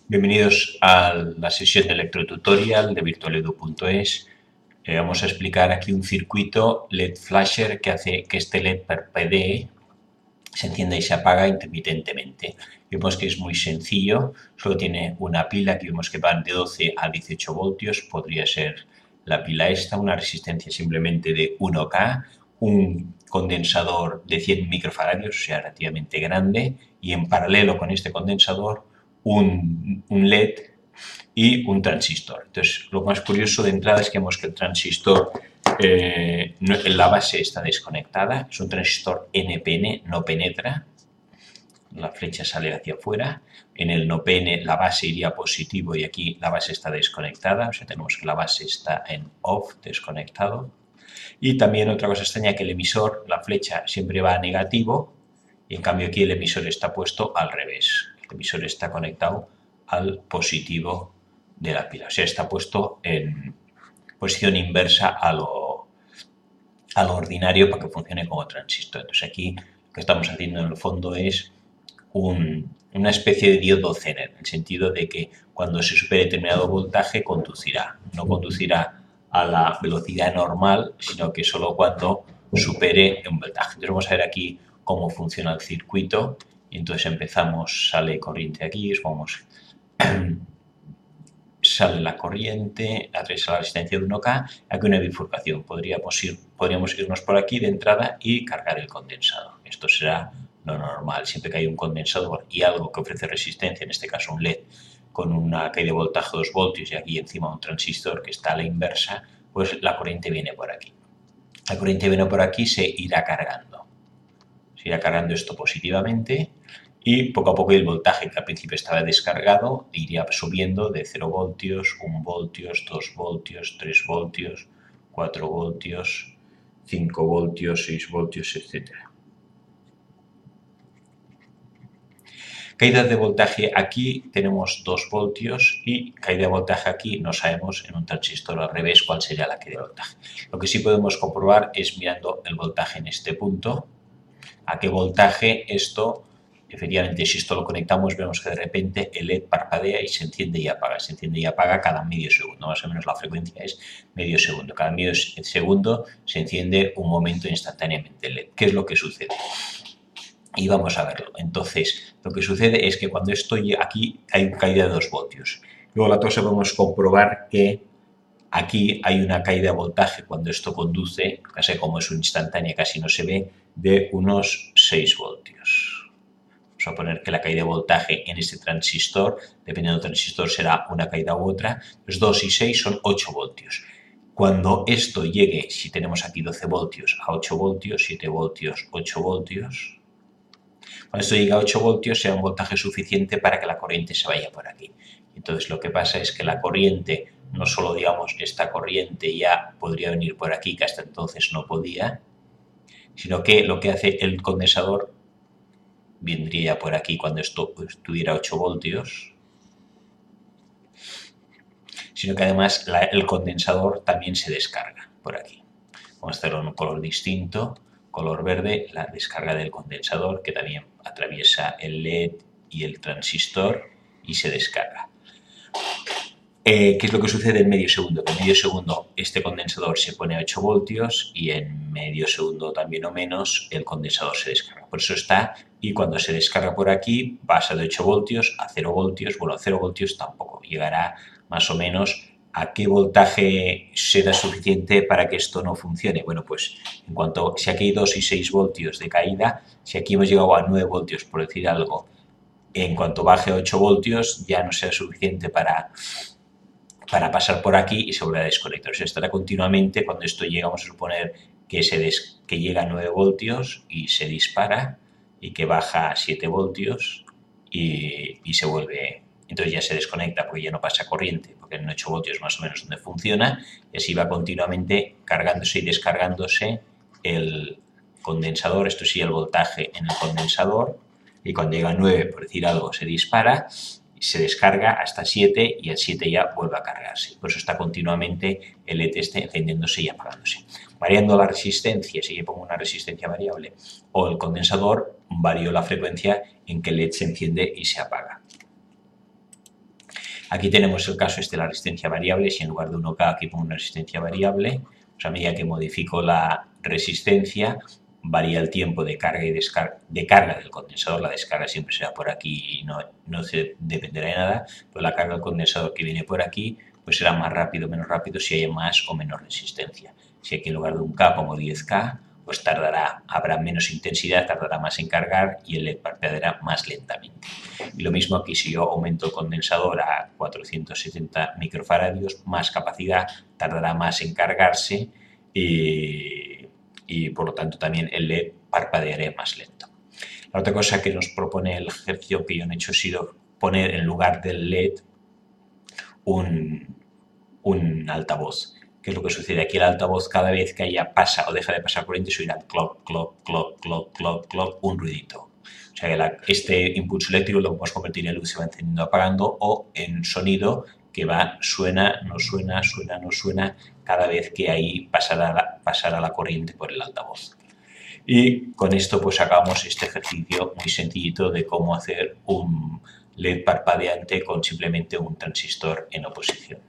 Bienvenidos a la sesión de electrotutorial de virtualedu.es. Vamos a explicar aquí un circuito LED flasher que hace que este LED parpadee, se encienda y se apaga intermitentemente. Vemos que es muy sencillo, solo tiene una pila, aquí vemos que van de 12 a 18 voltios, podría ser la pila esta, una resistencia simplemente de 1K, un condensador de 100 microfaradios, o sea, relativamente grande, y en paralelo con este condensador un LED y un transistor. Entonces, lo más curioso de entrada es que vemos que el transistor, la base está desconectada, es un transistor NPN, no penetra, la flecha sale hacia afuera, en el no PN la base iría positivo y aquí la base está desconectada, o sea, tenemos que la base está en off, desconectado. Y también otra cosa extraña, que el emisor, la flecha siempre va a negativo, y en cambio aquí el emisor está puesto al revés. El emisor está conectado al positivo de la pila, o sea, está puesto en posición inversa a lo ordinario para que funcione como transistor. Entonces aquí lo que estamos haciendo en el fondo es una especie de diodo Zener, en el sentido de que cuando se supere determinado voltaje conducirá, no conducirá a la velocidad normal, sino que solo cuando supere un voltaje. Entonces vamos a ver aquí cómo funciona el circuito. Y entonces empezamos, sale corriente aquí, vamos, sale la corriente, atraviesa la resistencia de 1K, aquí una bifurcación. Podríamos irnos por aquí de entrada y cargar el condensador. Esto será lo normal. Siempre que hay un condensador y algo que ofrece resistencia, en este caso un LED, con una caída de voltaje de 2 voltios y aquí encima un transistor que está a la inversa, pues la corriente viene por aquí. La corriente viene por aquí, se irá cargando. Se irá cargando esto positivamente y poco a poco el voltaje, que al principio estaba descargado, iría subiendo de 0 voltios, 1 voltios, 2 voltios, 3 voltios, 4 voltios, 5 voltios, 6 voltios, etc. Caída de voltaje aquí tenemos 2 voltios y caída de voltaje aquí no sabemos en un transistor al revés cuál sería la caída de voltaje. Lo que sí podemos comprobar es mirando el voltaje en este punto, a qué voltaje esto, efectivamente si esto lo conectamos vemos que de repente el LED parpadea y se enciende y apaga. Se enciende y apaga cada medio segundo, más o menos la frecuencia es medio segundo. Cada medio segundo se enciende un momento instantáneamente el LED. ¿Qué es lo que sucede? Y vamos a verlo. Entonces, lo que sucede es que cuando estoy aquí hay caída de 2 voltios. Luego la otra cosa podemos comprobar que aquí hay una caída de voltaje cuando esto conduce, casi como es un instantánea, casi no se ve, de unos 6 voltios. Vamos a poner que la caída de voltaje en este transistor, dependiendo del transistor, será una caída u otra. Pues 2 y 6 son 8 voltios. Cuando esto llegue, si tenemos aquí 12 voltios, a 8 voltios, 7 voltios, 8 voltios, cuando esto llega a 8 voltios sea un voltaje suficiente para que la corriente se vaya por aquí. Entonces lo que pasa es que la corriente, no solo digamos esta corriente ya podría venir por aquí, que hasta entonces no podía, sino que lo que hace el condensador vendría por aquí cuando esto tuviera 8 voltios, sino que además el condensador también se descarga por aquí. Vamos a hacerlo en un color distinto, color verde, la descarga del condensador que también atraviesa el LED y el transistor y se descarga. ¿Qué es lo que sucede en medio segundo? Que en medio segundo este condensador se pone a 8 voltios y en medio segundo también o menos el condensador se descarga. Por eso está, y cuando se descarga por aquí pasa de 8 voltios a 0 voltios. Bueno, a 0 voltios tampoco, llegará más o menos. ¿A qué voltaje será suficiente para que esto no funcione? Bueno, pues en cuanto, si aquí hay 2 y 6 voltios de caída, si aquí hemos llegado a 9 voltios, por decir algo, en cuanto baje a 8 voltios ya no será suficiente para pasar por aquí y se vuelve a desconectar. O sea, estará continuamente, cuando esto llega, vamos a suponer que llega a 9 voltios y se dispara y que baja a 7 voltios y se vuelve, entonces ya se desconecta porque ya no pasa corriente, porque en 8 voltios más o menos donde funciona, y así va continuamente cargándose y descargándose el condensador. Esto sí, el voltaje en el condensador, y cuando llega a 9, por decir algo, se dispara, se descarga hasta 7 y el 7 ya vuelve a cargarse. Por eso está continuamente el LED este encendiéndose y apagándose. Variando la resistencia, si yo pongo una resistencia variable, o el condensador, varío la frecuencia en que el LED se enciende y se apaga. Aquí tenemos el caso de la resistencia variable. Si en lugar de 1K aquí pongo una resistencia variable, pues a medida que modifico la resistencia, varía el tiempo de carga y de carga del condensador. La descarga siempre será por aquí y no se dependerá de nada. Pues la carga del condensador que viene por aquí pues será más rápido o menos rápido si hay más o menos resistencia. Si aquí en lugar de 1K pongo 10K, pues habrá menos intensidad, tardará más en cargar y el LED parpadeará más lentamente. Y lo mismo aquí, si yo aumento el condensador a 470 microfaradios, más capacidad, tardará más en cargarse y por lo tanto también el LED parpadeará más lento. La otra cosa que nos propone el ejercicio que yo he hecho ha sido poner en lugar del LED un altavoz. ¿Qué es lo que sucede? Aquí el altavoz, cada vez que pasa o deja de pasar corriente, suena clock, clock, clock, clock, clock, clock, un ruidito. O sea que este impulso eléctrico lo podemos convertir en luz, se va encendiendo, apagando, o en sonido que suena, no suena, suena, no suena, cada vez que ahí pasará la corriente por el altavoz. Y con esto pues acabamos este ejercicio muy sencillito de cómo hacer un LED parpadeante con simplemente un transistor en oposición.